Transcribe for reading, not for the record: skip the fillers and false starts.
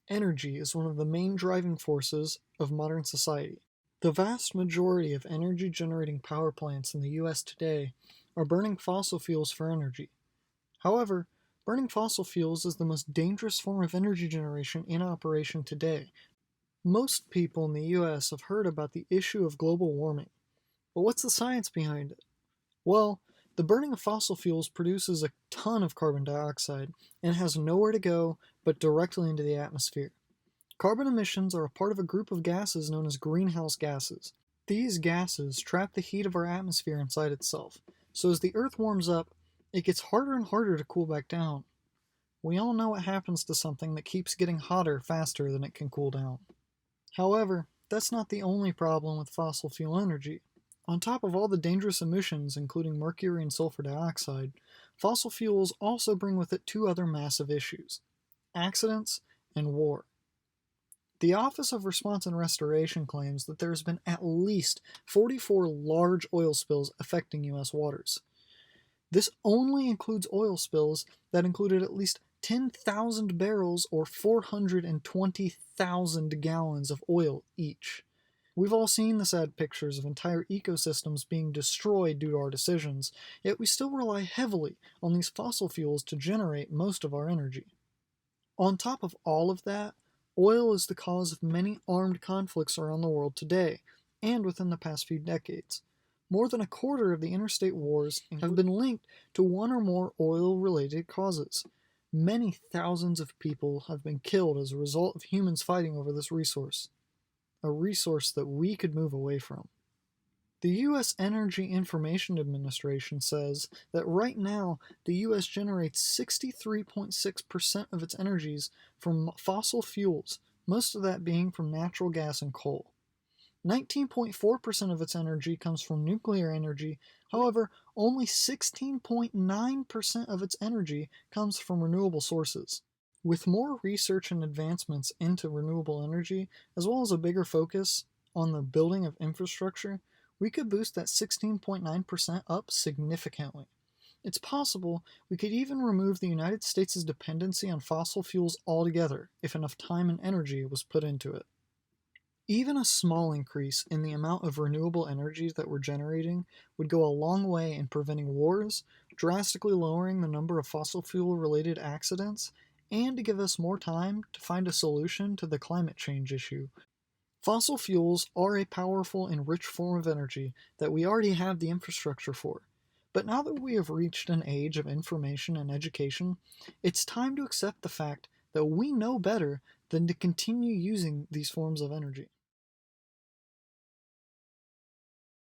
Energy is one of the main driving forces of modern society. The vast majority of energy generating power plants in the US today are burning fossil fuels for energy. However, burning fossil fuels is the most dangerous form of energy generation in operation today. Most people in the US have heard about the issue of global warming. But what's the science behind it? Well, the burning of fossil fuels produces a ton of carbon dioxide and has nowhere to go but directly into the atmosphere. Carbon emissions are a part of a group of gases known as greenhouse gases. These gases trap the heat of our atmosphere inside itself, so as the Earth warms up, it gets harder and harder to cool back down. We all know what happens to something that keeps getting hotter faster than it can cool down. However, that's not the only problem with fossil fuel energy. On top of all the dangerous emissions, including mercury and sulfur dioxide, fossil fuels also bring with it two other massive issues: accidents and war. The Office of Response and Restoration claims that there has been at least 44 large oil spills affecting U.S. waters. This only includes oil spills that included at least 10,000 barrels or 420,000 gallons of oil each. We've all seen the sad pictures of entire ecosystems being destroyed due to our decisions, yet we still rely heavily on these fossil fuels to generate most of our energy. On top of all of that, oil is the cause of many armed conflicts around the world today, and within the past few decades. More than a quarter of the interstate wars have been linked to one or more oil-related causes. Many thousands of people have been killed as a result of humans fighting over this resource, a resource that we could move away from. The U.S. Energy Information Administration says that right now the U.S. generates 63.6% of its energies from fossil fuels, most of that being from natural gas and coal. 19.4% of its energy comes from nuclear energy, however, only 16.9% of its energy comes from renewable sources. With more research and advancements into renewable energy, as well as a bigger focus on the building of infrastructure, we could boost that 16.9% up significantly. It's possible we could even remove the United States' dependency on fossil fuels altogether if enough time and energy was put into it. Even a small increase in the amount of renewable energy that we're generating would go a long way in preventing wars, drastically lowering the number of fossil fuel related accidents, and to give us more time to find a solution to the climate change issue. Fossil fuels are a powerful and rich form of energy that we already have the infrastructure for. But now that we have reached an age of information and education, it's time to accept the fact that we know better than to continue using these forms of energy.